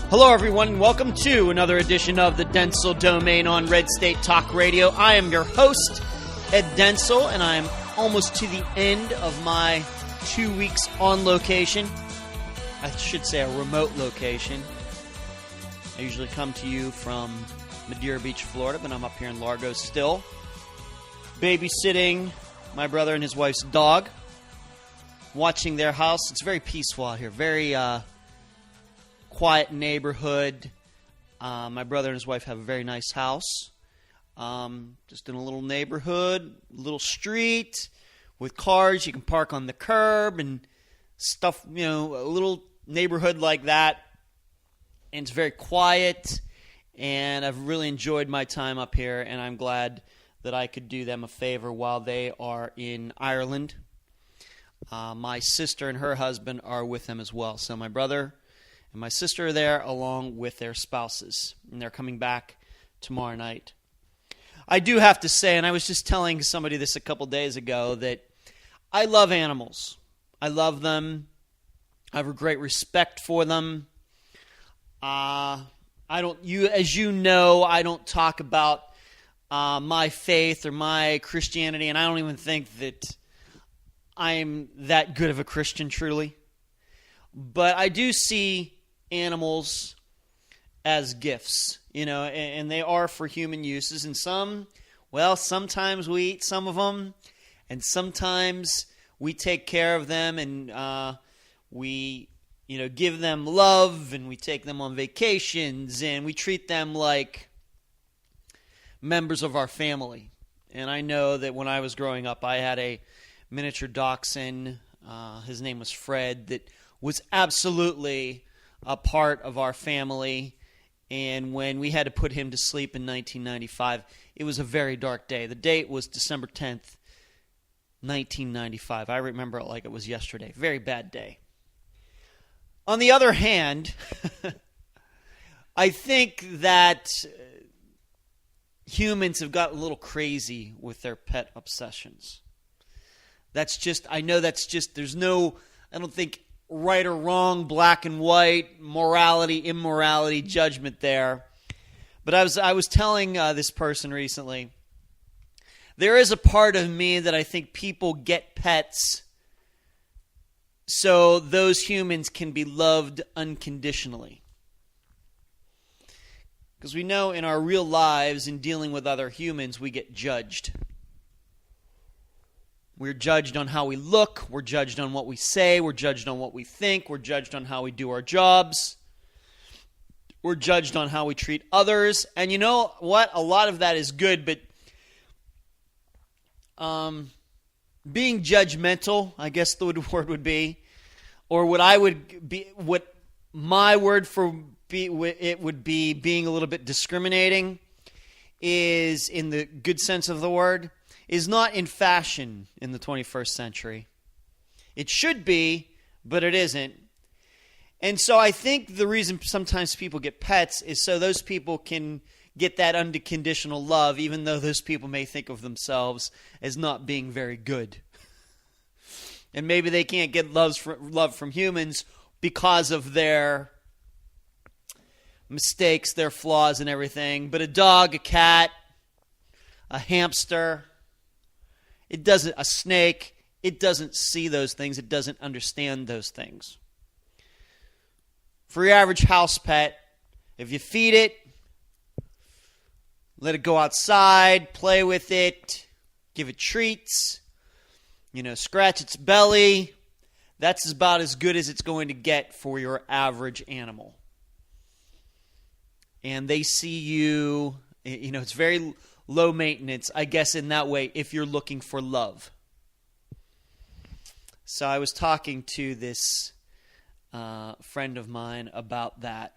Hello, everyone, and welcome to another edition of the Dentzel Domain on Red State Talk Radio. I am your host, Ed Dentzel, and I am almost to the end of my 2 weeks on location. I should say a remote location. I usually come to you from Madeira Beach, Florida, but I'm up here in Largo still, babysitting my brother and his wife's dog, watching their house. It's very peaceful out here, very quiet neighborhood. My brother and his wife have a very nice house, just in a little neighborhood, little street with cars you can park on the curb and stuff, a little neighborhood like that. And it's very quiet, and I've really enjoyed my time up here, and I'm glad that I could do them a favor while they are in Ireland. My sister and her husband are with them as well. So my brother and my sister are there along with their spouses, and they're coming back tomorrow night. I do have to say, and I was just telling somebody this a couple days ago, that I love animals. I love them. I have a great respect for them. As you know, I don't talk about my faith or my Christianity, and I don't even think that I'm that good of a Christian, truly. But I do see animals as gifts, and they are for human uses. And sometimes we eat some of them, and sometimes we take care of them, and we give them love, and we take them on vacations, and we treat them like members of our family. And I know that when I was growing up, I had a miniature dachshund. His name was Fred, that was absolutely a part of our family. And when we had to put him to sleep in 1995, it was a very dark day. The date was December 10th, 1995. I remember it like it was yesterday. Very bad day. On the other hand, I think that humans have gotten a little crazy with their pet obsessions. I don't think right or wrong, black and white, morality, immorality, judgment there. But I was telling this person recently, there is a part of me that I think people get pets so those humans can be loved unconditionally. Because we know in our real lives, in dealing with other humans, we get judged. We're judged on how we look. We're judged on what we say. We're judged on what we think. We're judged on how we do our jobs. We're judged on how we treat others. And you know what? A lot of that is good, but being judgmental, I guess the word would be, or what my word for it would be being a little bit discriminating, is, in the good sense of the word, is not in fashion in the 21st century. It should be, but it isn't. And so I think the reason sometimes people get pets is so those people can get that unconditional love, even though those people may think of themselves as not being very good. And maybe they can't get love from humans because of their mistakes, their flaws and everything. But a dog, a cat, a hamster, a snake, it doesn't see those things. It doesn't understand those things. For your average house pet, if you feed it, let it go outside, play with it, give it treats, scratch its belly, that's about as good as it's going to get for your average animal. And they see you, it's very low maintenance, I guess, in that way, if you're looking for love. So I was talking to this friend of mine about that.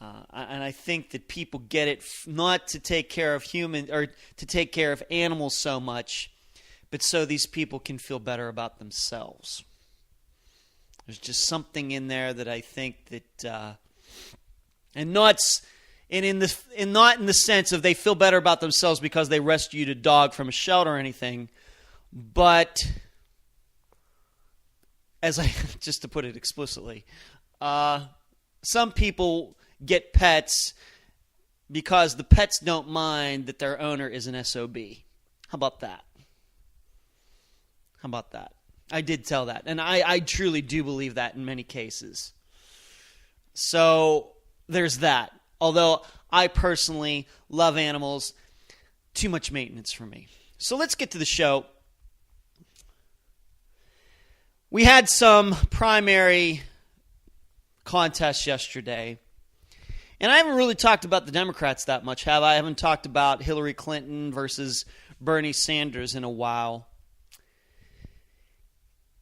And I think that people get it not to take care of humans or to take care of animals so much, but so these people can feel better about themselves. There's just something in there that I think that, not in the sense of they feel better about themselves because they rescued a dog from a shelter or anything, but just to put it explicitly, some people get pets because the pets don't mind that their owner is an SOB. How about that? How about that? I did tell that. And I truly do believe that in many cases. So there's that. Although I personally love animals, too much maintenance for me. So let's get to the show. We had some primary contests yesterday. And I haven't really talked about the Democrats that much, have I? I haven't talked about Hillary Clinton versus Bernie Sanders in a while.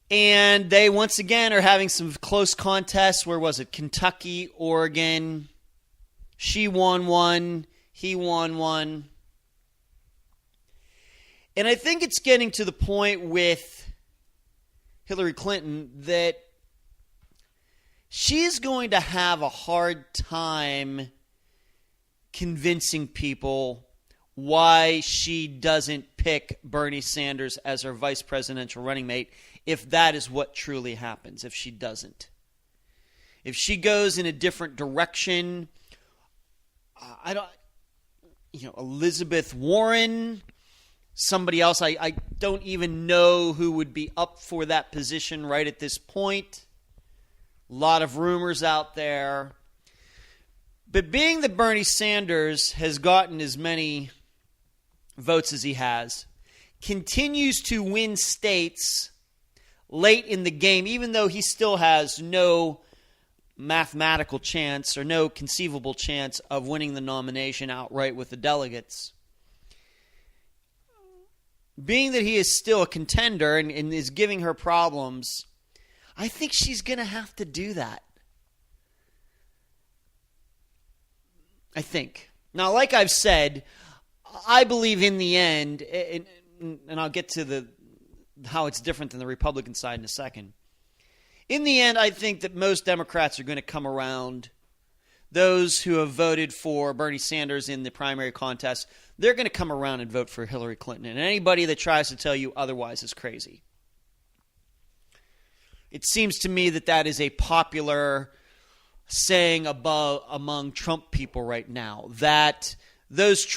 And they, once again, are having some close contests. Where was it? Kentucky, Oregon. She won one. He won one. And I think it's getting to the point with Hillary Clinton that she's going to have a hard time convincing people why she doesn't pick Bernie Sanders as her vice presidential running mate if that is what truly happens, if she doesn't. If she goes in a different direction, Elizabeth Warren, somebody else, I don't even know who would be up for that position right at this point. A lot of rumors out there. But being that Bernie Sanders has gotten as many votes as he has, continues to win states late in the game, even though he still has no mathematical chance or no conceivable chance of winning the nomination outright with the delegates. Being that he is still a contender and is giving her problems, I think she's going to have to do that. I think. Now, like I've said, I believe in the end, and I'll get to how it's different than the Republican side in a second. In the end, I think that most Democrats are going to come around. Those who have voted for Bernie Sanders in the primary contest, they're going to come around and vote for Hillary Clinton. And anybody that tries to tell you otherwise is crazy. It seems to me that is a popular saying among Trump people right now, that those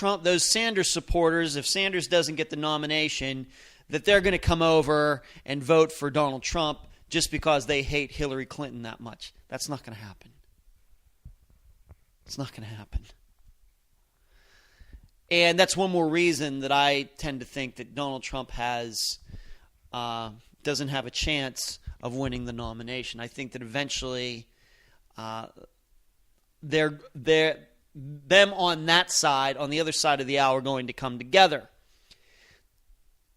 Sanders supporters, if Sanders doesn't get the nomination, that they're going to come over and vote for Donald Trump just because they hate Hillary Clinton that much. That's not going to happen. It's not going to happen. And that's one more reason that I tend to think that Donald Trump doesn't have a chance of winning the nomination. I think that eventually them on that side, on the other side of the aisle, are going to come together.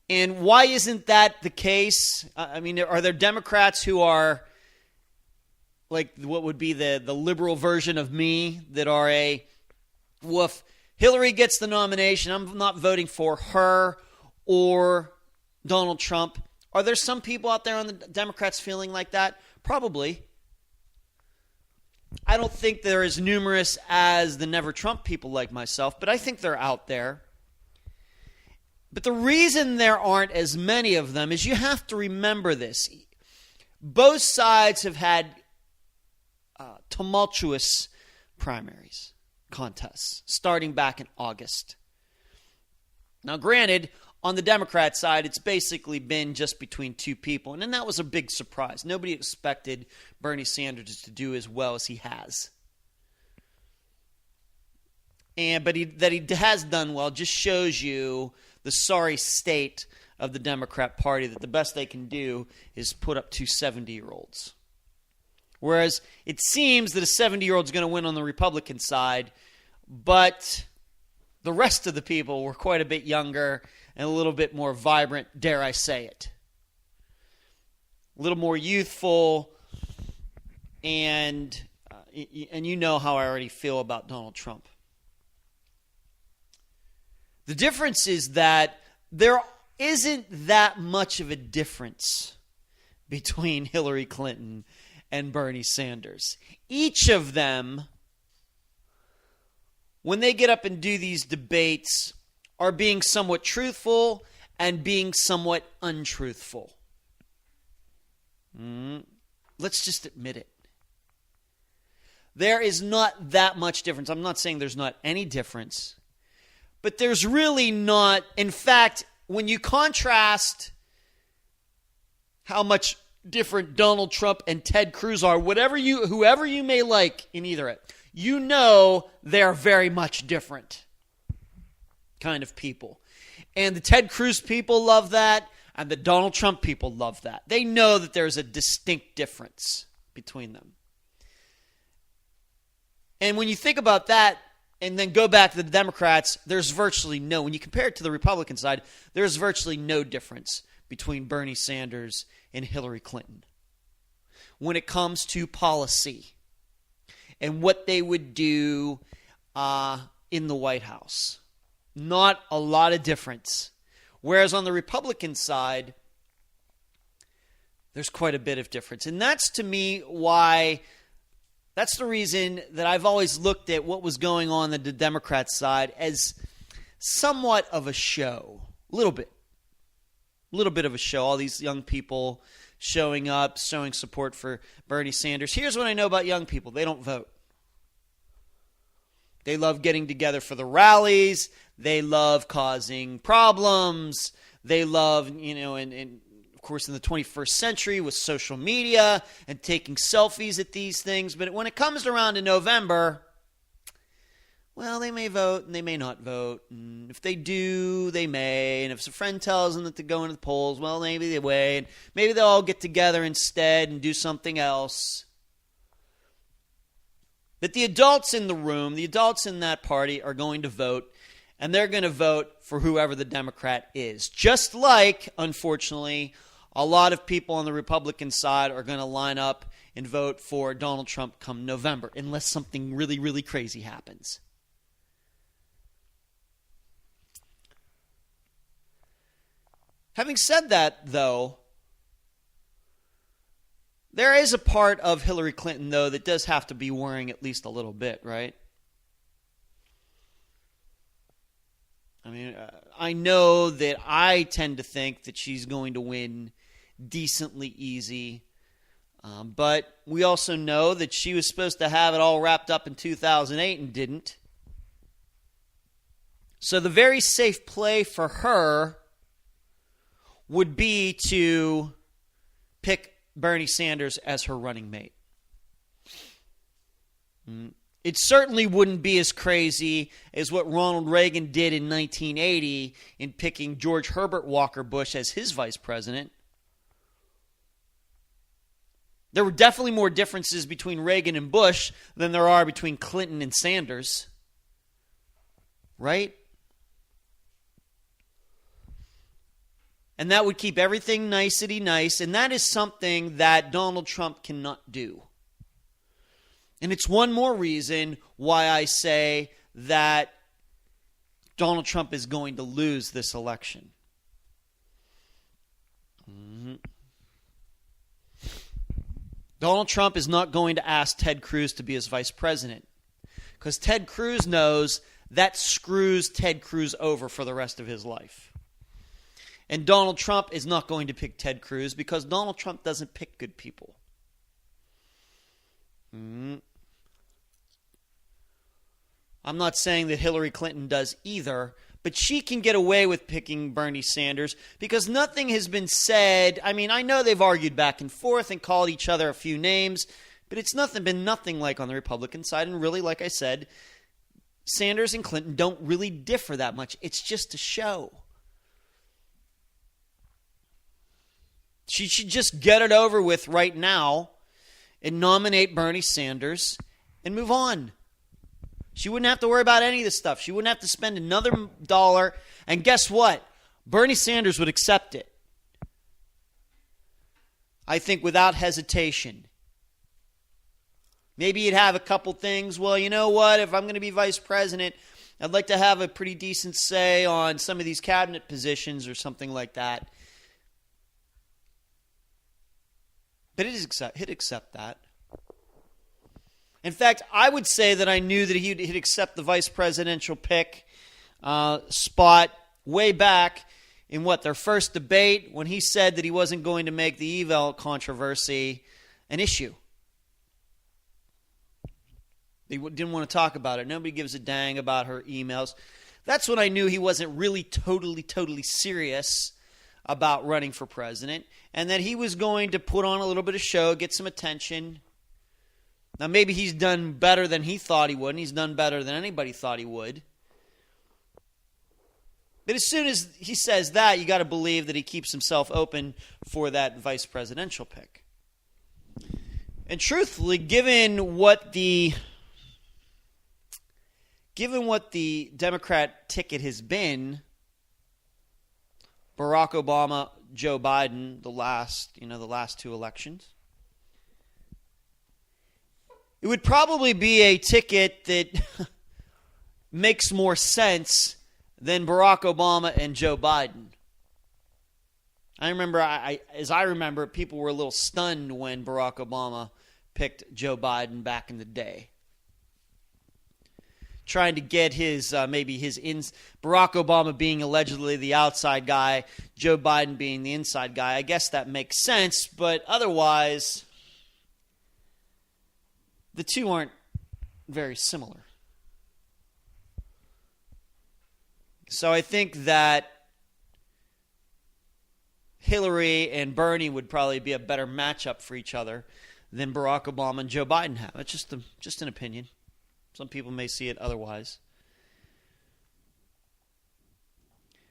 And why isn't that the case? I mean, are there Democrats who are like what would be the liberal version of me that are well, if Hillary gets the nomination, I'm not voting for her or Donald Trump. Are there some people out there on the Democrats feeling like that? Probably. I don't think they're as numerous as the Never Trump people like myself, but I think they're out there. But the reason there aren't as many of them is you have to remember this. Both sides have had tumultuous primaries, contests, starting back in August. Now, granted, on the Democrat side, it's basically been just between two people, and then that was a big surprise. Nobody expected Bernie Sanders to do as well as he has. But that he has done well just shows you the sorry state of the Democrat Party, that the best they can do is put up two 70-year-olds. Whereas it seems that a 70-year-old is going to win on the Republican side, but the rest of the people were quite a bit younger and a little bit more vibrant, dare I say it. A little more youthful, and you know how I already feel about Donald Trump. The difference is that there isn't that much of a difference between Hillary Clinton and Bernie Sanders. Each of them, when they get up and do these debates, are being somewhat truthful and being somewhat untruthful. Let's just admit it. There is not that much difference. I'm not saying there's not any difference, but there's really not. In fact, when you contrast how much different Donald Trump and Ted Cruz are, whoever you may like in either, you know they're very much different kind of people. And the Ted Cruz people love that, and the Donald Trump people love that. They know that there's a distinct difference between them. And when you think about that, and then go back to the Democrats, there's virtually no, when you compare it to the Republican side, there's virtually no difference between Bernie Sanders and Hillary Clinton when it comes to policy and what they would do in the White House. Not a lot of difference. Whereas on the Republican side, there's quite a bit of difference. And that's, to me, why... That's the reason that I've always looked at what was going on the Democrat side as somewhat of a show. A little bit of a show. All these young people showing up, showing support for Bernie Sanders. Here's what I know about young people. They don't vote. They love getting together for the rallies. They love causing problems. They love, and of course, in the 21st century with social media and taking selfies at these things. But when it comes around to November, well, they may vote and they may not vote. And if they do, they may. And if a friend tells them that they're going to the polls, well, maybe they wait. And maybe they'll all get together instead and do something else. But the adults in the room, the adults in that party are going to vote. And they're going to vote for whoever the Democrat is. Just like, unfortunately, a lot of people on the Republican side are going to line up and vote for Donald Trump come November, unless something really, really crazy happens. Having said that, though, there is a part of Hillary Clinton, though, that does have to be worrying at least a little bit, right? I mean, I know that I tend to think that she's going to win decently easy. But we also know that she was supposed to have it all wrapped up in 2008 and didn't. So the very safe play for her would be to pick Bernie Sanders as her running mate. It certainly wouldn't be as crazy as what Ronald Reagan did in 1980 in picking George Herbert Walker Bush as his vice president. There were definitely more differences between Reagan and Bush than there are between Clinton and Sanders. Right? And that would keep everything nicety nice, and that is something that Donald Trump cannot do. And it's one more reason why I say that Donald Trump is going to lose this election. Donald Trump is not going to ask Ted Cruz to be his vice president, because Ted Cruz knows that screws Ted Cruz over for the rest of his life. And Donald Trump is not going to pick Ted Cruz because Donald Trump doesn't pick good people. I'm not saying that Hillary Clinton does either, but she can get away with picking Bernie Sanders because nothing has been said. I mean, I know they've argued back and forth and called each other a few names, but it's been nothing like on the Republican side. And really, like I said, Sanders and Clinton don't really differ that much. It's just a show. She should just get it over with right now and nominate Bernie Sanders and move on. She wouldn't have to worry about any of this stuff. She wouldn't have to spend another dollar. And guess what? Bernie Sanders would accept it. I think without hesitation. Maybe you'd have a couple things. Well, you know what? If I'm going to be vice president, I'd like to have a pretty decent say on some of these cabinet positions or something like that. But he'd accept that. In fact, I would say that I knew that he'd accept the vice presidential pick spot way back in their first debate when he said that he wasn't going to make the eval controversy an issue. They didn't want to talk about it. Nobody gives a dang about her emails. That's when I knew he wasn't really totally serious about running for president, and that he was going to put on a little bit of show, get some attention. Now, maybe he's done better than he thought he would, and he's done better than anybody thought he would. But as soon as he says that, you got to believe that he keeps himself open for that vice presidential pick. And truthfully, given what the Democrat ticket has been, Barack Obama, Joe Biden, the last two elections, it would probably be a ticket that makes more sense than Barack Obama and Joe Biden. I remember, people were a little stunned when Barack Obama picked Joe Biden back in the day, trying to get Barack Obama being allegedly the outside guy, Joe Biden being the inside guy. I guess that makes sense, but otherwise, the two aren't very similar. So I think that Hillary and Bernie would probably be a better matchup for each other than Barack Obama and Joe Biden have. It's just an opinion. Some people may see it otherwise.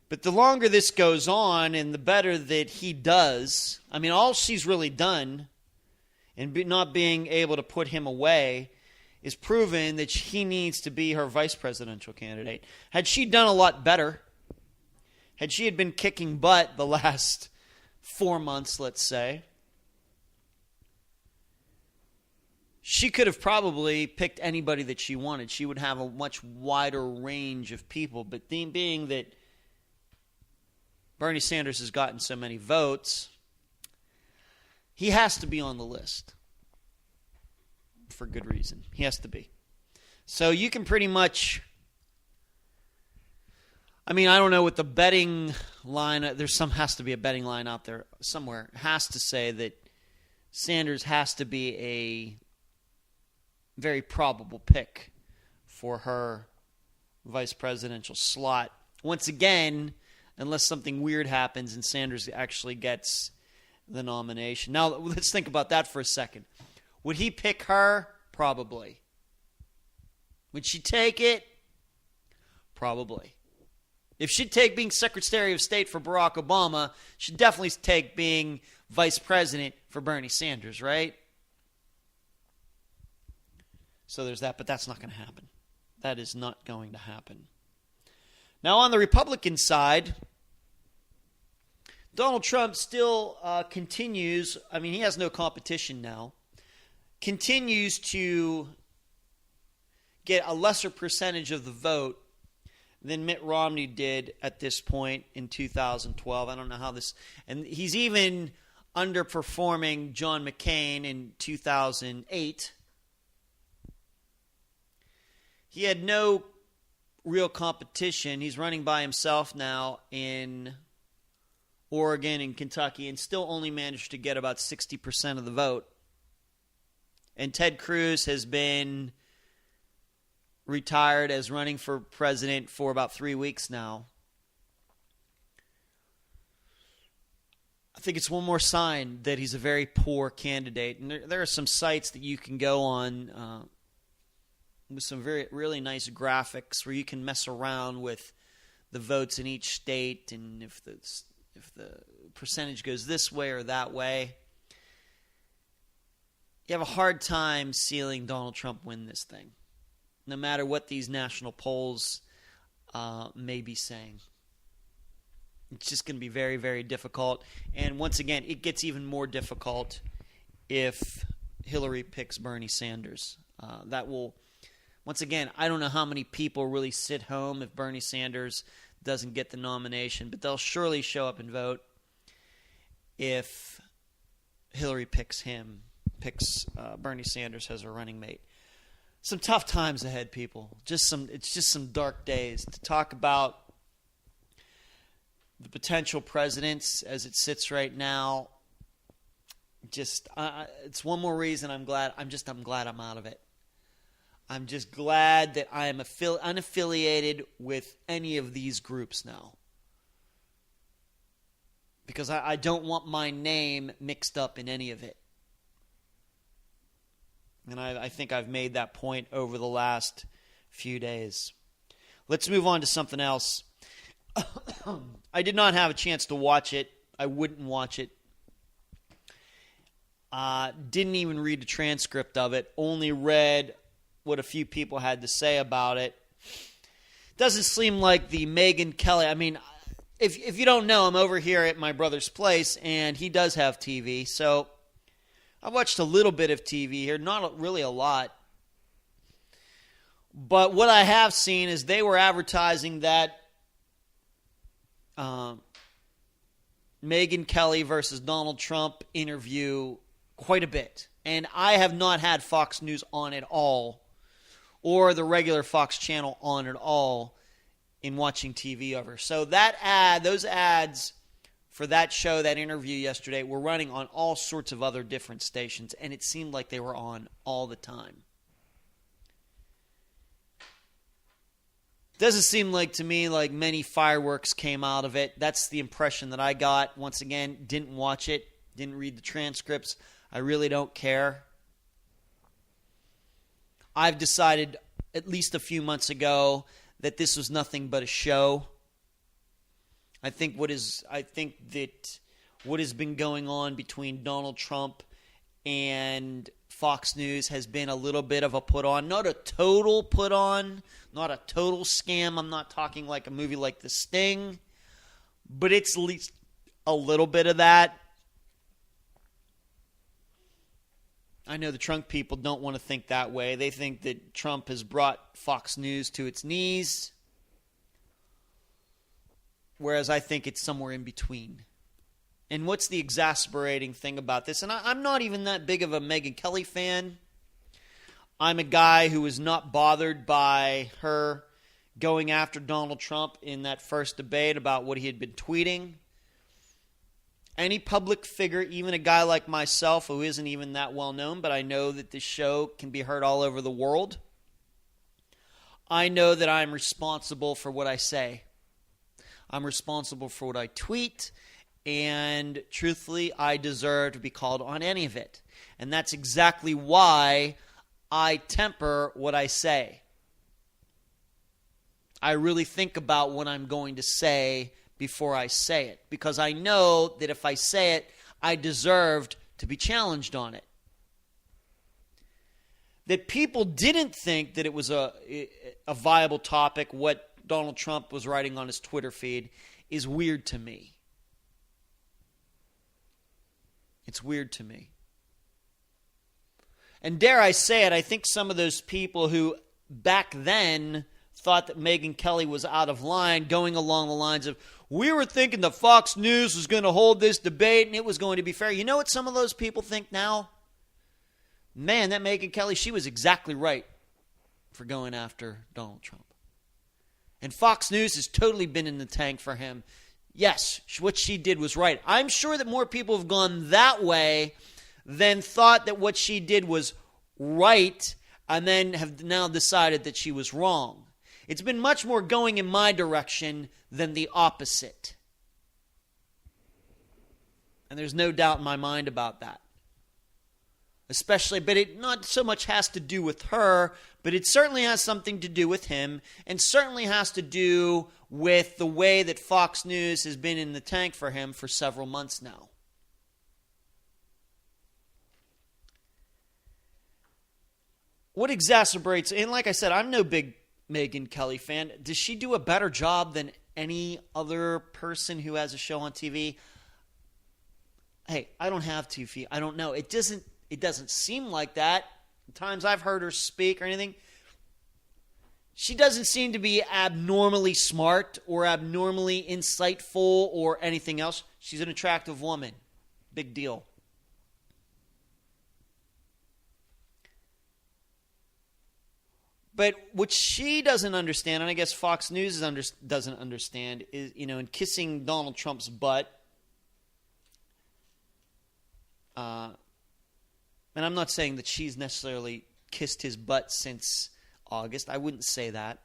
But the longer this goes on and the better that he does, I mean, all she's really done in not being able to put him away is proven that he needs to be her vice presidential candidate. Had she done a lot better, had she had been kicking butt the last 4 months, let's say, she could have probably picked anybody that she wanted. She would have a much wider range of people. But being that Bernie Sanders has gotten so many votes, he has to be on the list. For good reason. He has to be. So you can pretty much, I mean, I don't know what the betting line, has to be a betting line out there somewhere, has to say that Sanders has to be a very probable pick for her vice presidential slot. Once again, unless something weird happens and Sanders actually gets the nomination. Now, let's think about that for a second. Would he pick her? Probably. Would she take it? Probably. If she'd take being Secretary of State for Barack Obama, she'd definitely take being Vice President for Bernie Sanders, right? So there's that, but that's not going to happen. That is not going to happen. Now, on the Republican side, Donald Trump still continues. I mean, he has no competition now. Continues to get a lesser percentage of the vote than Mitt Romney did at this point in 2012. I don't know how this... And he's even underperforming John McCain in 2008. He had no real competition. He's running by himself now in Oregon and Kentucky and still only managed to get about 60% of the vote. And Ted Cruz has been retired as running for president for about 3 weeks now. I think it's one more sign that he's a very poor candidate. And there are some sites that you can go on with some really nice graphics where you can mess around with the votes in each state and if the percentage goes this way or that way. You have a hard time seeing Donald Trump win this thing, no matter what these national polls may be saying. It's just going to be very, very difficult. And once again, it gets even more difficult if Hillary picks Bernie Sanders. That will, once again, I don't know how many people really sit home if Bernie Sanders doesn't get the nomination, but they'll surely show up and vote if Hillary picks Bernie Sanders as her running mate. Some tough times ahead, people. It's just some dark days. To talk about the potential presidents as it sits right now, it's one more reason I'm glad I'm out of it. I'm just glad that I am unaffiliated with any of these groups now. Because I don't want my name mixed up in any of it. And I think I've made that point over the last few days. Let's move on to something else. I did not have a chance to watch it. I wouldn't watch it. Didn't even read the transcript of it. Only read what a few people had to say about it. Doesn't seem like the Megyn Kelly. I mean, if you don't know, I'm over here at my brother's place, and he does have TV. So I watched a little bit of TV here, not really a lot. But what I have seen is they were advertising that Megyn Kelly versus Donald Trump interview quite a bit. And I have not had Fox News on at all, or the regular Fox channel on at all in watching TV over. So those ads for that show, that interview yesterday, were running on all sorts of other different stations, and it seemed like they were on all the time. Doesn't seem like to me like many fireworks came out of it. That's the impression that I got. Once again, didn't watch it, didn't read the transcripts. I really don't care. I've decided at least a few months ago that this was nothing but a show. I think that what has been going on between Donald Trump and Fox News has been a little bit of a put on, not a total put on, not a total scam. I'm not talking like a movie like The Sting, but it's at least a little bit of that. I know the Trump people don't want to think that way. They think that Trump has brought Fox News to its knees, whereas I think it's somewhere in between. And what's the exasperating thing about this? And I'm not even that big of a Megyn Kelly fan. I'm a guy who was not bothered by her going after Donald Trump in that first debate about what he had been tweeting. Any public figure, even a guy like myself who isn't even that well known, but I know that this show can be heard all over the world. I know that I'm responsible for what I say. I'm responsible for what I tweet, and truthfully, I deserve to be called on any of it. And that's exactly why I temper what I say. I really think about what I'm going to say before I say it, because I know that if I say it, I deserved to be challenged on it. That people didn't think that it was a viable topic, what Donald Trump was writing on his Twitter feed, is weird to me. It's weird to me. And dare I say it, I think some of those people who back then thought that Megyn Kelly was out of line, going along the lines of, we were thinking the Fox News was going to hold this debate and it was going to be fair. You know what some of those people think now? Man, that Megyn Kelly, she was exactly right for going after Donald Trump. And Fox News has totally been in the tank for him. Yes, what she did was right. I'm sure that more people have gone that way than thought that what she did was right and then have now decided that she was wrong. It's been much more going in my direction than the opposite. And there's no doubt in my mind about that. Especially, but it not so much has to do with her, but it certainly has something to do with him, and certainly has to do with the way that Fox News has been in the tank for him for several months now. What exacerbates, and like I said, I'm no big Megyn Kelly fan. Does she do a better job than any other person who has a show on TV? Hey, I don't have TV. I don't know. It doesn't seem like that. The times I've heard her speak or anything, she doesn't seem to be abnormally smart or abnormally insightful or anything else. She's an attractive woman. Big deal. But what she doesn't understand, and I guess Fox News doesn't understand, is, in kissing Donald Trump's butt, and I'm not saying that she's necessarily kissed his butt since August. I wouldn't say that.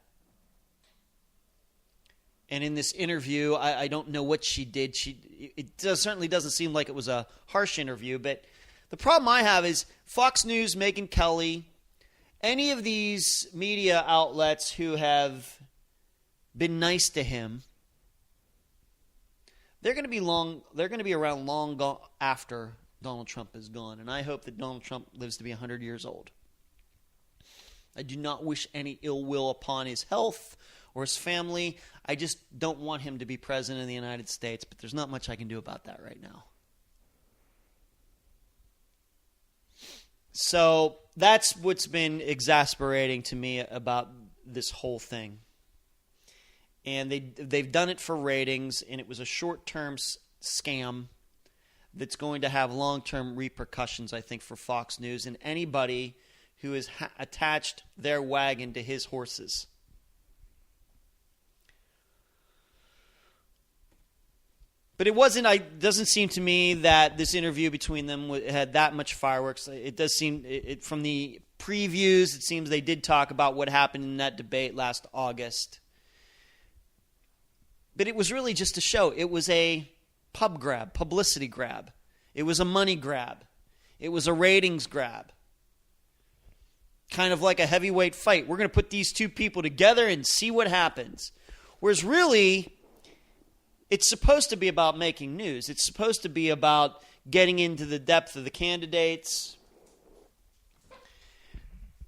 And in this interview, I don't know what she did. Certainly doesn't seem like it was a harsh interview. But the problem I have is Fox News, Megyn Kelly, any of these media outlets who have been nice to him, they're going to be around long after Donald Trump is gone. And I hope that Donald Trump lives to be 100 years old. I do not wish any ill will upon his health or his family. I just don't want him to be president of the United States, but there's not much I can do about that right now. So that's what's been exasperating to me about this whole thing. And they've done it for ratings, and it was a short-term scam that's going to have long-term repercussions, I think, for Fox News and anybody who has attached their wagon to his horses. But doesn't seem to me that this interview between them had that much fireworks. It does seem, from the previews, it seems they did talk about what happened in that debate last August. But it was really just a show. It was a publicity grab. It was a money grab. It was a ratings grab. Kind of like a heavyweight fight. We're going to put these two people together and see what happens. Whereas really, it's supposed to be about making news. It's supposed to be about getting into the depth of the candidates.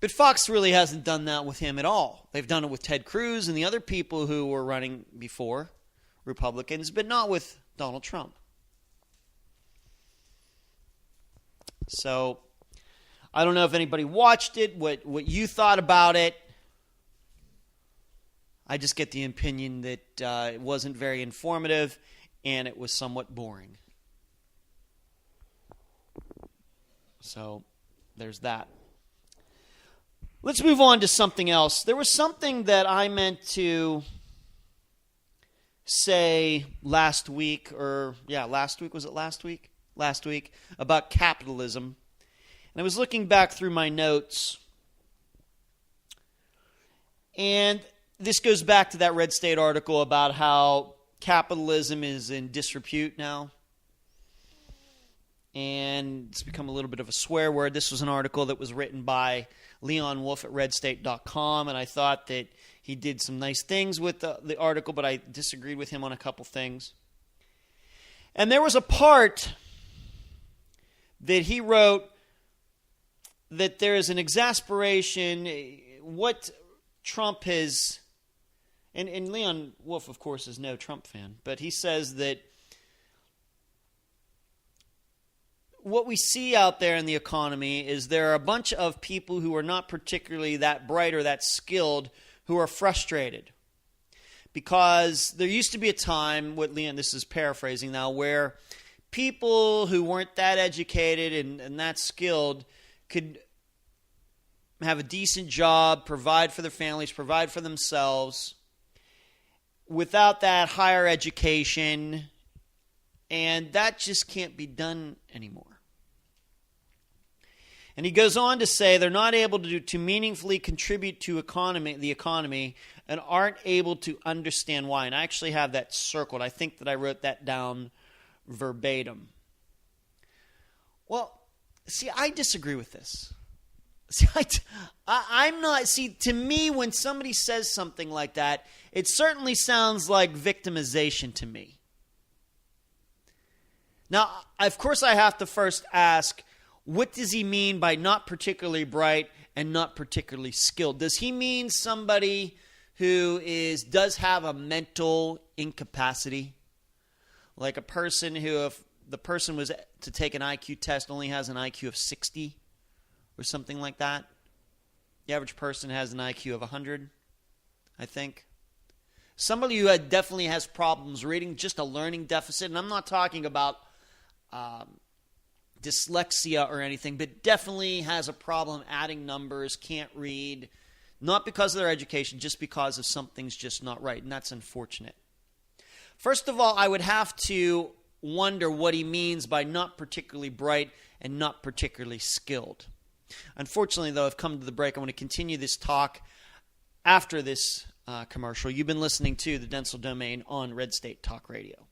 But Fox really hasn't done that with him at all. They've done it with Ted Cruz and the other people who were running before, Republicans, but not with Donald Trump. So I don't know if anybody watched it, what you thought about it. I just get the opinion that it wasn't very informative and it was somewhat boring. So there's that. Let's move on to something else. There was something that I meant to say last week, was it last week? Last week, about capitalism. And I was looking back through my notes, and this goes back to that Red State article about how capitalism is in disrepute now. And it's become a little bit of a swear word. This was an article that was written by Leon Wolf at redstate.com, and I thought that he did some nice things with the article, but I disagreed with him on a couple things. And there was a part that he wrote that there is an exasperation, what Trump has, and Leon Wolf, of course, is no Trump fan, but he says that what we see out there in the economy is there are a bunch of people who are not particularly that bright or that skilled who are frustrated. Because there used to be a time, this is paraphrasing now, where people who weren't that educated and that skilled could have a decent job, provide for their families, provide for themselves, without that higher education, and that just can't be done anymore. And he goes on to say they're not able to meaningfully contribute to the economy and aren't able to understand why. And I actually have that circled. I think that I wrote that down verbatim. Well, see, I disagree with this. See, to me, when somebody says something like that, it certainly sounds like victimization to me. Now, of course, I have to first ask, what does he mean by not particularly bright and not particularly skilled? Does he mean somebody who does have a mental incapacity? Like a person who, if the person was to take an IQ test, only has an IQ of 60 or something like that? The average person has an IQ of 100, I think. Somebody who definitely has problems reading, just a learning deficit, and I'm not talking about dyslexia or anything, but definitely has a problem adding numbers, can't read, not because of their education, just because of something's just not right, and that's unfortunate. First of all, I would have to wonder what he means by not particularly bright and not particularly skilled. Unfortunately, though, I've come to the break. I want to continue this talk after this commercial. You've been listening to the Dentzel Domain on Red State Talk Radio.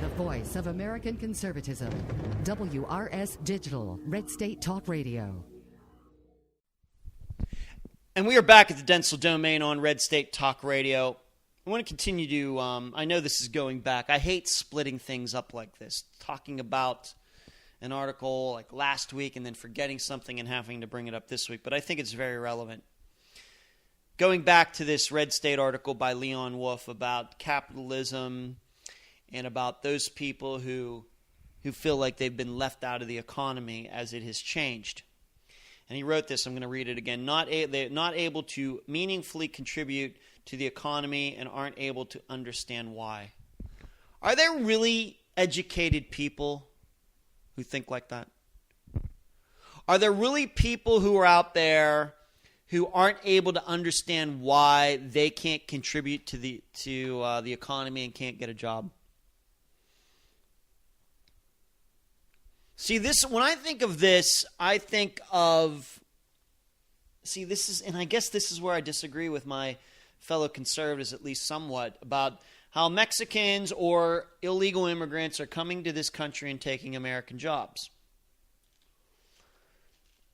The voice of American conservatism. WRS Digital, Red State Talk Radio. And we are back at the Dentzel Domain on Red State Talk Radio. I want to continue to, I know this is going back. I hate splitting things up like this, talking about an article like last week and then forgetting something and having to bring it up this week, but I think it's very relevant. Going back to this Red State article by Leon Wolf about capitalism and about those people who feel like they've been left out of the economy as it has changed. And he wrote this, I'm going to read it again. They're not able to meaningfully contribute to the economy and aren't able to understand why. Are there really educated people who think like that? Are there really people who are out there who aren't able to understand why they can't contribute to the economy and can't get a job? See, this, when I think of this, I think of, and I guess this is where I disagree with my fellow conservatives, at least somewhat, about how Mexicans or illegal immigrants are coming to this country and taking American jobs.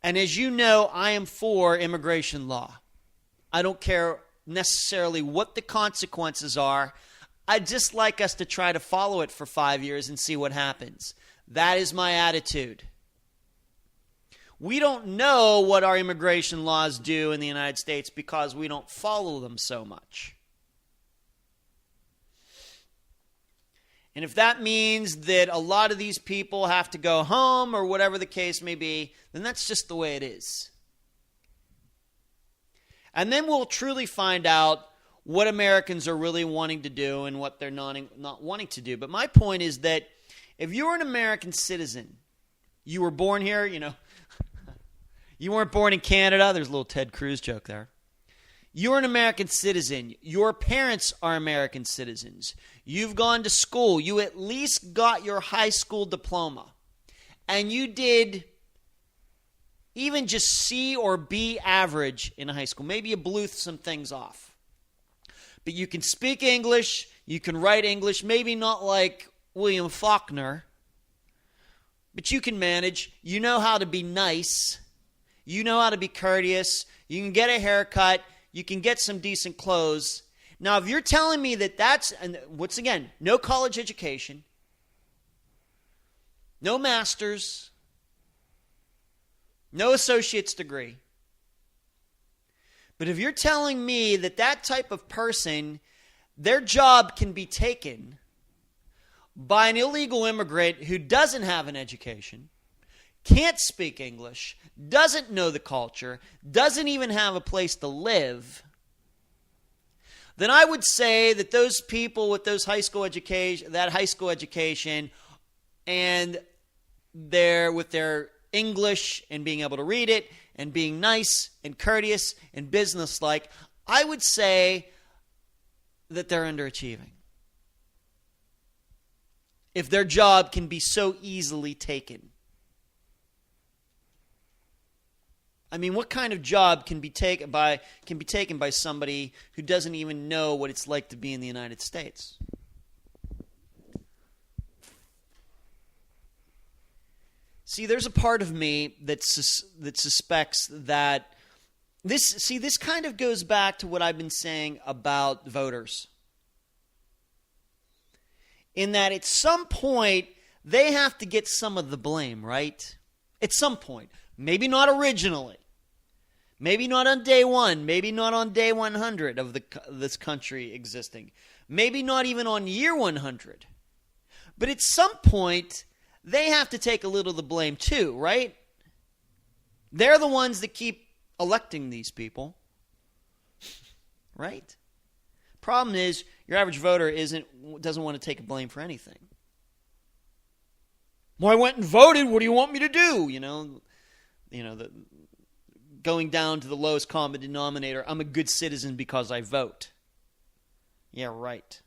And as you know, I am for immigration law. I don't care necessarily what the consequences are. I'd just like us to try to follow it for 5 years and see what happens. That is my attitude. We don't know what our immigration laws do in the United States because we don't follow them so much. And if that means that a lot of these people have to go home or whatever the case may be, then that's just the way it is. And then we'll truly find out what Americans are really wanting to do and what they're not wanting to do. But my point is that if you're an American citizen, you were born here, you weren't born in Canada. There's a little Ted Cruz joke there. You're an American citizen. Your parents are American citizens. You've gone to school. You at least got your high school diploma. And you did even just C or B average in high school. Maybe you blew some things off. But you can speak English. You can write English. Maybe not like William Faulkner. But you can manage. You know how to be nice. You know how to be courteous. You can get a haircut. You can get some decent clothes. Now, if you're telling me that that's, and once again, no college education, no master's, no associate's degree, but if you're telling me that that type of person, their job can be taken by an illegal immigrant who doesn't have an education, can't speak English, doesn't know the culture, doesn't even have a place to live, then I would say that those people with those high school education, and with their English and being able to read it and being nice and courteous and businesslike, I would say that they're underachieving. If their job can be so easily taken. I mean, what kind of job can be taken by somebody who doesn't even know what it's like to be in the United States? See, there's a part of me that suspects that this kind of goes back to what I've been saying about voters. In that at some point, they have to get some of the blame, right? At some point. Maybe not originally. Maybe not on day one. Maybe not on day 100 of this country existing. Maybe not even on year 100. But at some point, they have to take a little of the blame too, right? They're the ones that keep electing these people. Right? Problem is, your average voter doesn't want to take blame for anything. Well, I went and voted. What do you want me to do? Going down to the lowest common denominator. I'm a good citizen because I vote. Yeah, right.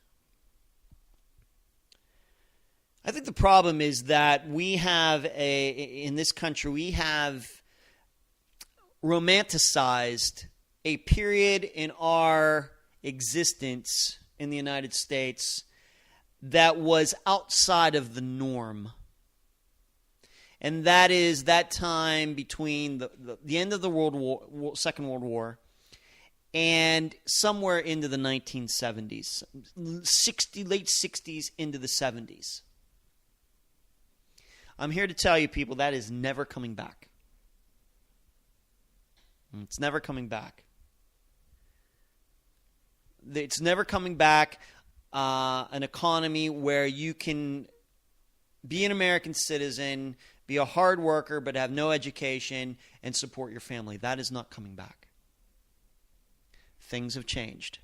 I think the problem is that in this country, we have romanticized a period in our existence in the United States that was outside of the norm. And that is that time between the end of the Second World War and somewhere into the 1970s, late 60s into the 70s. I'm here to tell you, people, that is never coming back. It's never coming back. It's never coming back. An economy where you can be an American citizen, be a hard worker, but have no education and support your family. That is not coming back. Things have changed.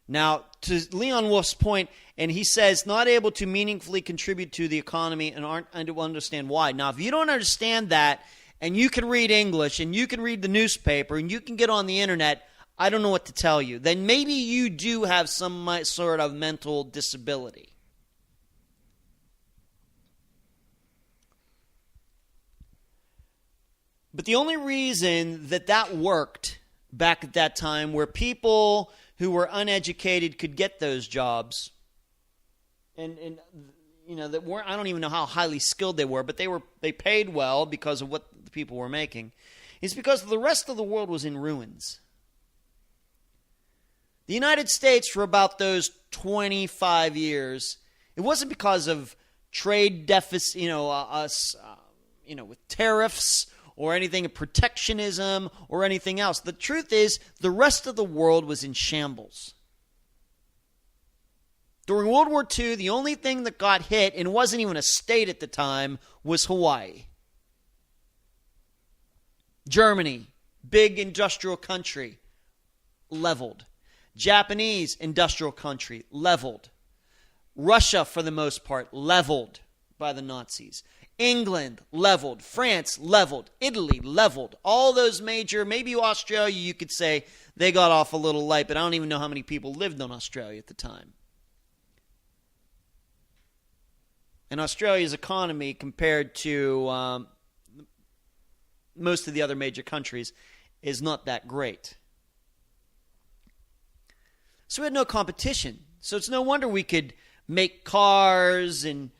Now, to Leon Wolf's point, and he says, not able to meaningfully contribute to the economy and aren't able to understand why. Now, if you don't understand that, and you can read English, and you can read the newspaper, and you can get on the internet, I don't know what to tell you. Then maybe you do have some sort of mental disability. But the only reason that worked back at that time, where people who were uneducated could get those jobs, and you know, that weren't, I don't even know how highly skilled they were, but they paid well because of what the people were making, is because the rest of the world was in ruins. The United States, for about those 25 years, it wasn't because of trade deficit, with tariffs or anything, protectionism or anything else. The truth is, the rest of the world was in shambles. During World War II, the only thing that got hit, and wasn't even a state at the time, was Hawaii. Germany, big industrial country, leveled. Japanese industrial country, leveled. Russia, for the most part, leveled by the Nazis. England, leveled. France, leveled. Italy, leveled. All those major, maybe Australia, you could say they got off a little light, but I don't even know how many people lived in Australia at the time. And Australia's economy, compared to most of the other major countries, is not that great. So we had no competition. So it's no wonder we could make cars and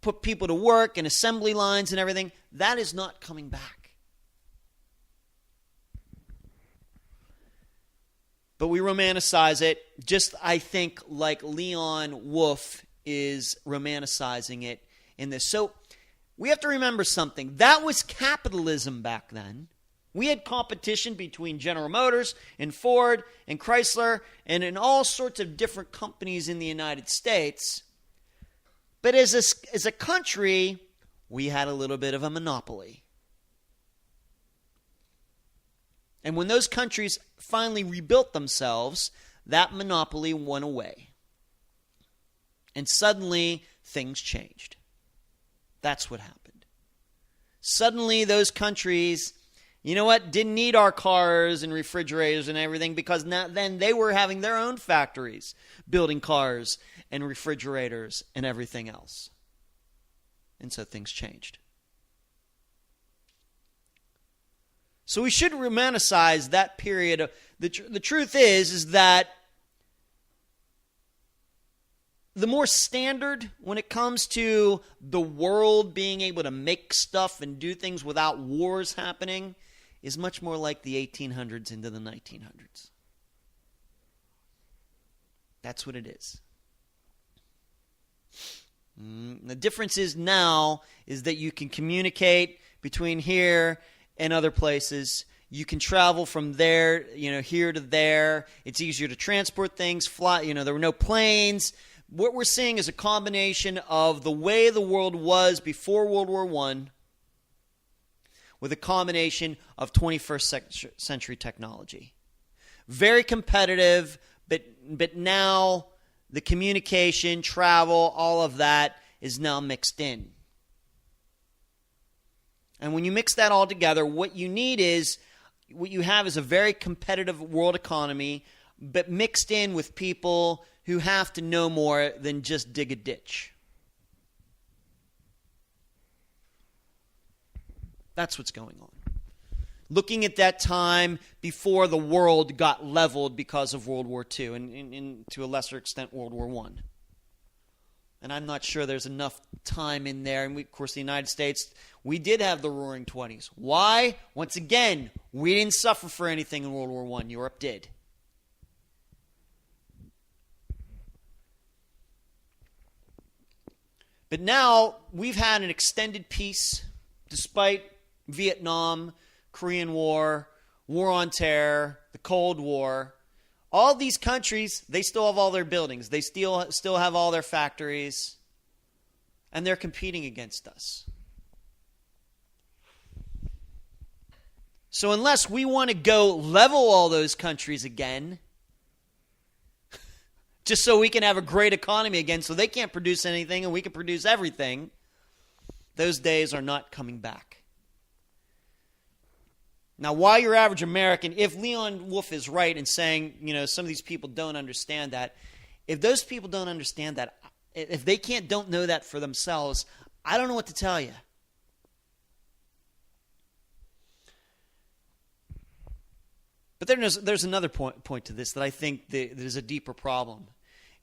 put people to work and assembly lines and everything. That is not coming back. But we romanticize it, just, I think, like Leon Wolf is romanticizing it in this. So we have to remember something. That was capitalism back then. We had competition between General Motors and Ford and Chrysler and in all sorts of different companies in the United States. But as a country, we had a little bit of a monopoly. And when those countries finally rebuilt themselves, that monopoly went away. And suddenly, things changed. That's what happened. Suddenly, those countries, you know what, didn't need our cars and refrigerators and everything, because then they were having their own factories building cars and refrigerators and everything else. And so things changed. So we should romanticize that period. The truth is that the more standard when it comes to the world being able to make stuff and do things without wars happening is much more like the 1800s into the 1900s. That's what it is. The difference is now is that you can communicate between here and other places. You can travel from there, here to there. It's easier to transport things, fly. There were no planes. What we're seeing is a combination of the way the world was before World War I with a combination of 21st century technology. Very competitive, but now the communication, travel, all of that is now mixed in. And when you mix that all together, what you have is a very competitive world economy, but mixed in with people who have to know more than just dig a ditch. That's what's going on. looking at that time before the world got leveled because of World War II and to a lesser extent World War I. And I'm not sure there's enough time in there. And of course, the United States, we did have the Roaring '20s. Why? Once again, we didn't suffer for anything in World War I. Europe did. But now we've had an extended peace despite Vietnam, Korean War, War on Terror, the Cold War. All these countries, they still have all their buildings. They still have all their factories. And they're competing against us. So unless we want to go level all those countries again, just so we can have a great economy again, so they can't produce anything and we can produce everything, those days are not coming back. Now, why your average American, if Leon Wolf is right in saying, some of these people don't understand that, if those people don't understand that, if they don't know that for themselves, I don't know what to tell you. But then there's another point to this that I think there's a deeper problem,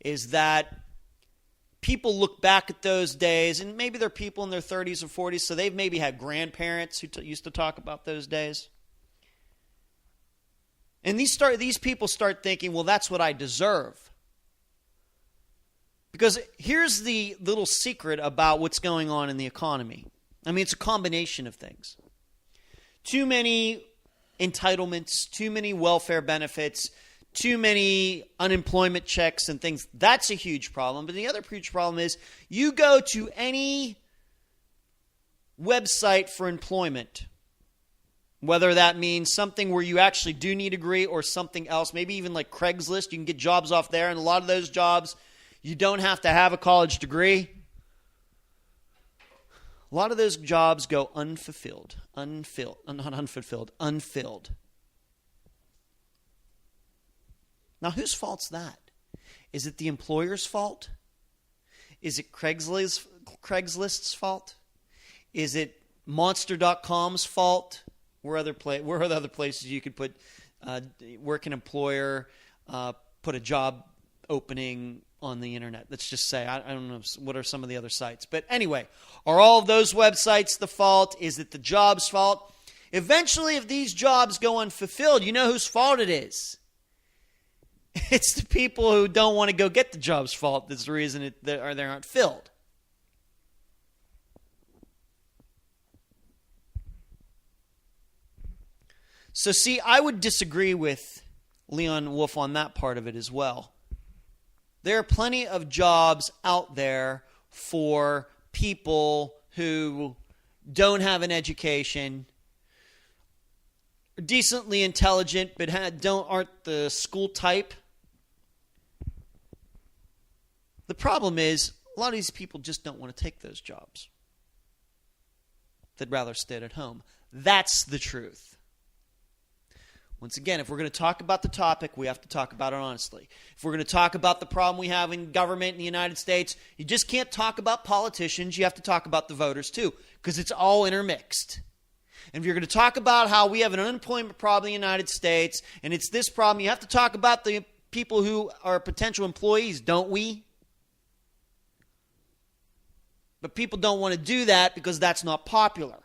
is that people look back at those days, and maybe they're people in their 30s or 40s, so they've maybe had grandparents who used to talk about those days. And these people start thinking, well, that's what I deserve. Because here's the little secret about what's going on in the economy. I mean, it's a combination of things. Too many entitlements, too many welfare benefits, too many unemployment checks and things. That's a huge problem. But the other huge problem is you go to any website for employment, whether that means something where you actually do need a degree or something else, maybe even like Craigslist, you can get jobs off there, and a lot of those jobs, you don't have to have a college degree. A lot of those jobs go unfulfilled. Now, whose fault's that? Is it the employer's fault? Is it Craigslist's fault? Is it Monster.com's fault? Where are the other places you could put work an employer, put a job opening on the internet? Let's just say, I don't know, what are some of the other sites? But anyway, are all of those websites the fault? Is it the job's fault? Eventually, if these jobs go unfulfilled, you know whose fault it is. It's the people who don't want to go get the job's fault. That's the reason they aren't filled. So see, I would disagree with Leon Wolf on that part of it as well. There are plenty of jobs out there for people who don't have an education, are decently intelligent, but aren't the school type. The problem is, a lot of these people just don't want to take those jobs. They'd rather stay at home. That's the truth. Once again, if we're going to talk about the topic, we have to talk about it honestly. If we're going to talk about the problem we have in government in the United States, you just can't talk about politicians. You have to talk about the voters too, because it's all intermixed. And if you're going to talk about how we have an unemployment problem in the United States, and it's this problem, you have to talk about the people who are potential employees, don't we? But people don't want to do that because that's not popular.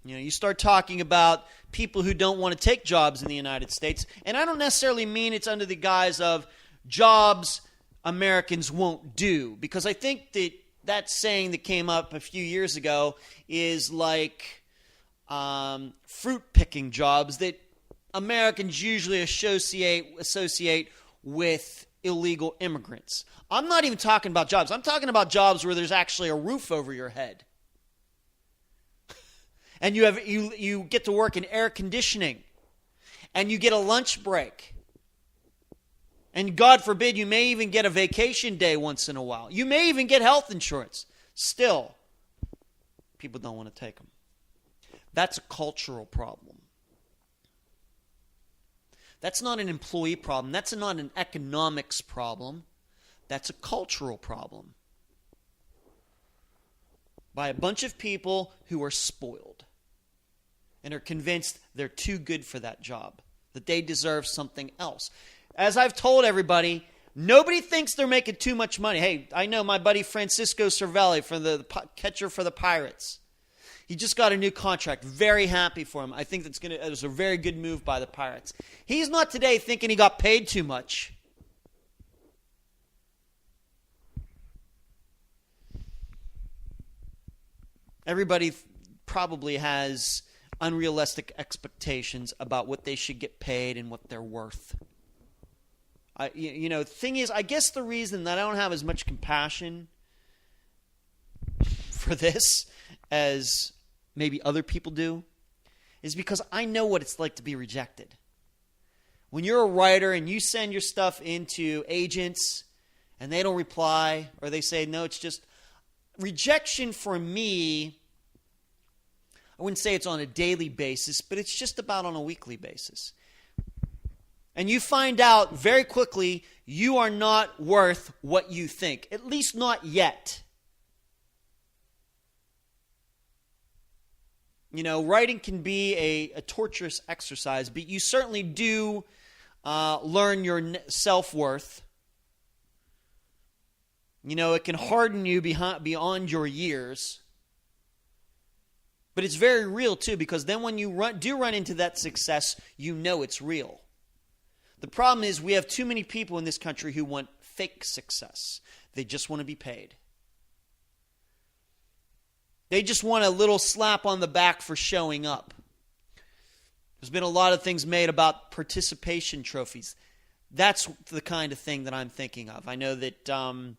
You start talking about people who don't want to take jobs in the United States, and I don't necessarily mean it's under the guise of jobs Americans won't do, because I think that saying that came up a few years ago is like fruit picking jobs that Americans usually associate with illegal immigrants. I'm not even talking about jobs. I'm talking about jobs where there's actually a roof over your head. And you get to work in air conditioning, and you get a lunch break. And God forbid, you may even get a vacation day once in a while. You may even get health insurance. Still, people don't want to take them. That's a cultural problem. That's not an employee problem. That's not an economics problem. That's a cultural problem. by a bunch of people who are spoiled and are convinced they're too good for that job, that they deserve something else. As I've told everybody, nobody thinks they're making too much money. Hey, I know my buddy Francisco Cervelli, for the catcher for the Pirates. He just got a new contract. Very happy for him. I think it was a very good move by the Pirates. He's not today thinking he got paid too much. Everybody probably has unrealistic expectations about what they should get paid and what they're worth. The thing is, I guess the reason that I don't have as much compassion for this as maybe other people do is because I know what it's like to be rejected. When you're a writer and you send your stuff into agents and they don't reply, or they say, no, it's just rejection for me. I wouldn't say it's on a daily basis, but it's just about on a weekly basis. And you find out very quickly you are not worth what you think, at least not yet. Writing can be a torturous exercise, but you certainly do learn your self-worth. It can harden you beyond your years. But it's very real, too, because then when you do run into that success, you know it's real. The problem is we have too many people in this country who want fake success. They just want to be paid. They just want a little slap on the back for showing up. There's been a lot of things made about participation trophies. That's the kind of thing that I'm thinking of. I know that,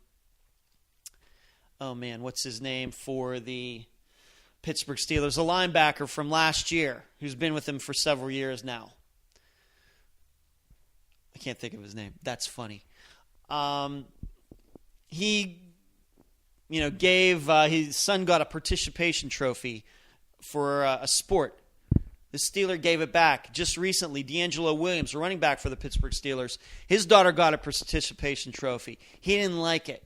what's his name for the Pittsburgh Steelers? A linebacker from last year who's been with them for several years now. I can't think of his name. That's funny. He gave his son got a participation trophy for a sport. The Steeler gave it back just recently. D'Angelo Williams, a running back for the Pittsburgh Steelers, his daughter got a participation trophy. He didn't like it.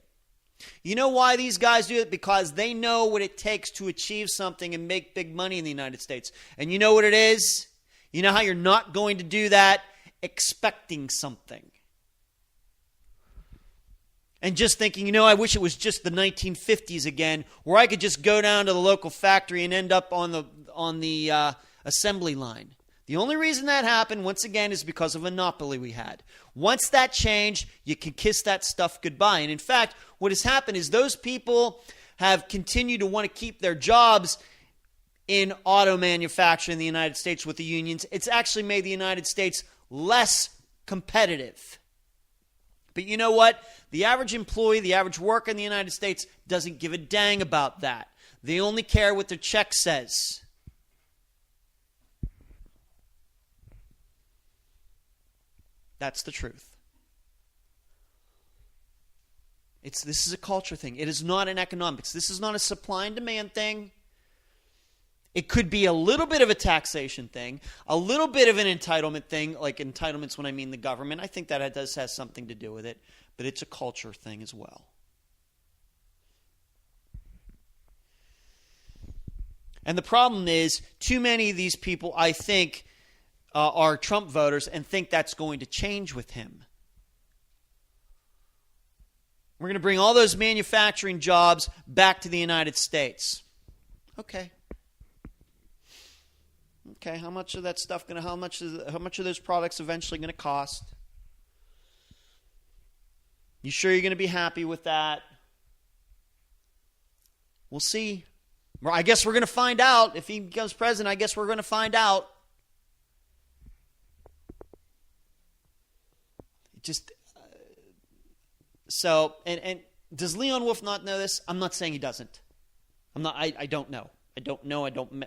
You know why these guys do it? Because they know what it takes to achieve something and make big money in the United States. And you know what it is? You know how you're not going to do that? Expecting something. And just thinking, I wish it was just the 1950s again, where I could just go down to the local factory and end up on the assembly line. The only reason that happened, once again, is because of a monopoly we had. Once that changed, you can kiss that stuff goodbye. And in fact, what has happened is those people have continued to want to keep their jobs in auto manufacturing in the United States with the unions. It's actually made the United States less competitive. But you know what? The average employee, the average worker in the United States doesn't give a dang about that. They only care what their check says. That's the truth. This is a culture thing. It is not an economics. This is not a supply and demand thing. It could be a little bit of a taxation thing, a little bit of an entitlement thing, like entitlements when I mean the government. I think that does have something to do with it, but it's a culture thing as well. And the problem is, too many of these people, I think, are Trump voters and think that's going to change with him. We're going to bring all those manufacturing jobs back to the United States. Okay, how much of that stuff how much are those products eventually going to cost? You sure you're going to be happy with that? We'll see. Well, I guess we're going to find out. If he becomes president, I guess we're going to find out. And does Leon Wolf not know this? I'm not saying he doesn't. I don't know.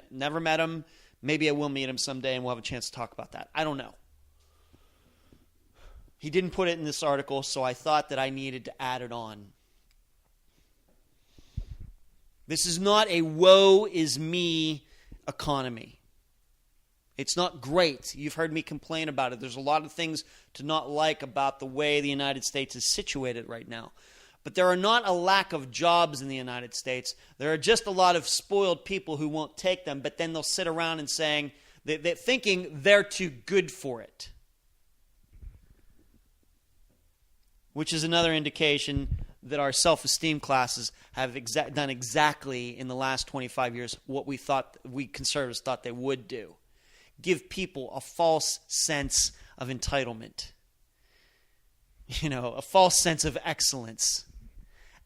Never met him. Maybe I will meet him someday and we'll have a chance to talk about that. I don't know. He didn't put it in this article, so I thought that I needed to add it on. This is not a woe is me economy. It's not great. You've heard me complain about it. There's a lot of things to not like about the way the United States is situated right now. But there are not a lack of jobs in the United States. There are just a lot of spoiled people who won't take them, but then they'll sit around and saying, they're thinking they're too good for it. Which is another indication that our self-esteem classes have done exactly in the last 25 years what we conservatives thought they would do. Give people a false sense of entitlement. A false sense of excellence.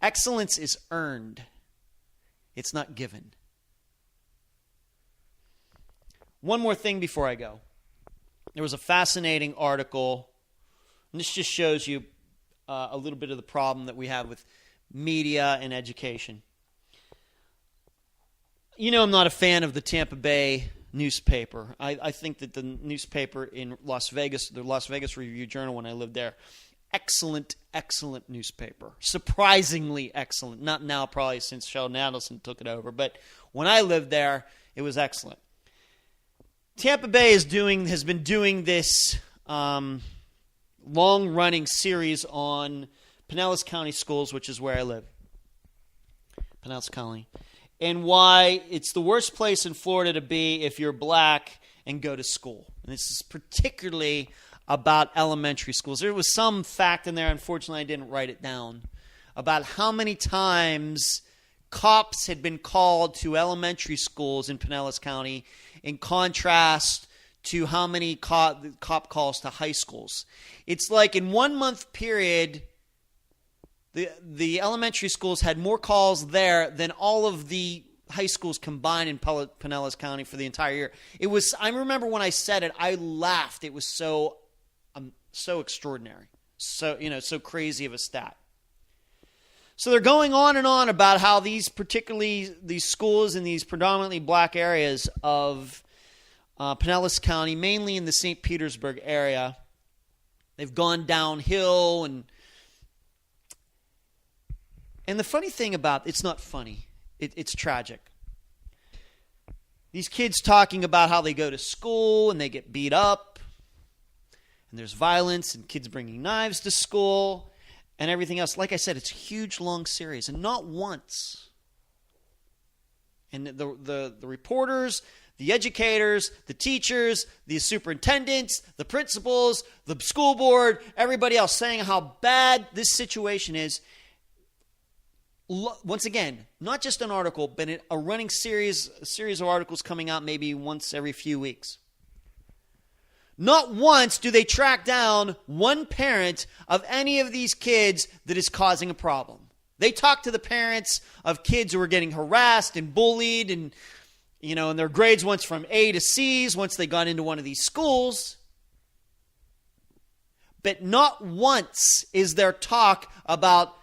Excellence is earned. It's not given. One more thing before I go. There was a fascinating article, and this just shows you a little bit of the problem that we have with media and education. I'm not a fan of the Tampa Bay newspaper. I think that the newspaper in Las Vegas, the Las Vegas Review-Journal when I lived there, excellent newspaper. Surprisingly excellent. Not now, probably since Sheldon Adelson took it over, but when I lived there, it was excellent. Tampa Bay has been doing this long-running series on Pinellas County schools, which is where I live. Pinellas County. And why it's the worst place in Florida to be if you're black and go to school. And this is particularly about elementary schools. There was some fact in there, unfortunately I didn't write it down, about how many times cops had been called to elementary schools in Pinellas County in contrast to how many cop calls to high schools. It's like in 1 month period, the elementary schools had more calls there than all of the high schools combined in Pinellas County for the entire year. I remember when I said it, I laughed. It was so extraordinary. So crazy of a stat. So they're going on and on about how these schools in these predominantly black areas of Pinellas County, mainly in the St. Petersburg area, they've gone downhill. And the funny thing it's not funny. It's tragic. These kids talking about how they go to school and they get beat up. And there's violence and kids bringing knives to school and everything else. Like I said, it's a huge, long series. And not once. And the reporters, the educators, the teachers, the superintendents, the principals, the school board, everybody else saying how bad this situation is. Once again, not just an article, but a running series of articles coming out maybe once every few weeks. Not once do they track down one parent of any of these kids that is causing a problem. They talk to the parents of kids who are getting harassed and bullied and their grades went from A to C's once they got into one of these schools. But not once is there talk about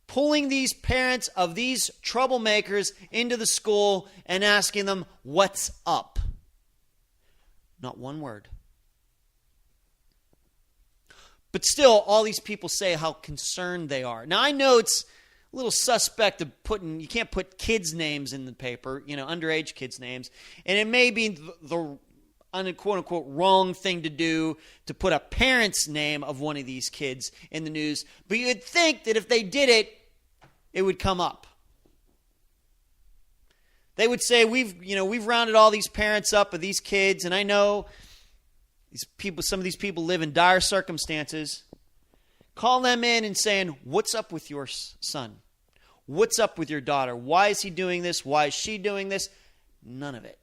pulling these parents of these troublemakers into the school and asking them, what's up? Not one word. But still, all these people say how concerned they are. Now, I know it's a little suspect of you can't put kids' names in the paper, underage kids' names. And it may be the quote-unquote wrong thing to do to put a parent's name of one of these kids in the news. But you'd think that if they did it, it would come up. They would say, we've rounded all these parents up of these kids, and I know some of these people live in dire circumstances. Call them in and saying, what's up with your son? What's up with your daughter? Why is he doing this? Why is she doing this? None of it.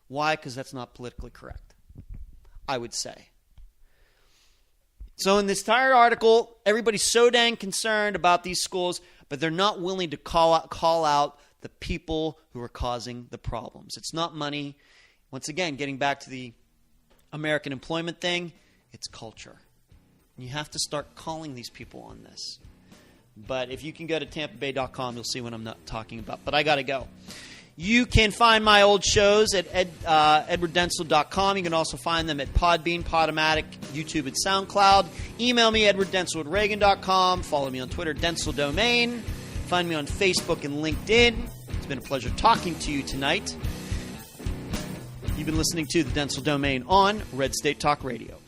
Why? Because that's not politically correct, I would say. So in this entire article, everybody's so dang concerned about these schools, but they're not willing to call out the people who are causing the problems. It's not money. Once again, getting back to the American employment thing, it's culture. You have to start calling these people on this. But if you can go to tampabay.com, you'll see what I'm not talking about. But I got to go. You can find my old shows at edwarddentzel.com. You can also find them at Podbean, Podomatic, YouTube, and SoundCloud. Email me, edwarddentzel@reagan.com. Follow me on Twitter, Dentzel Domain. Find me on Facebook and LinkedIn. It's been a pleasure talking to you tonight. You've been listening to the Dentzel Domain on Red State Talk Radio.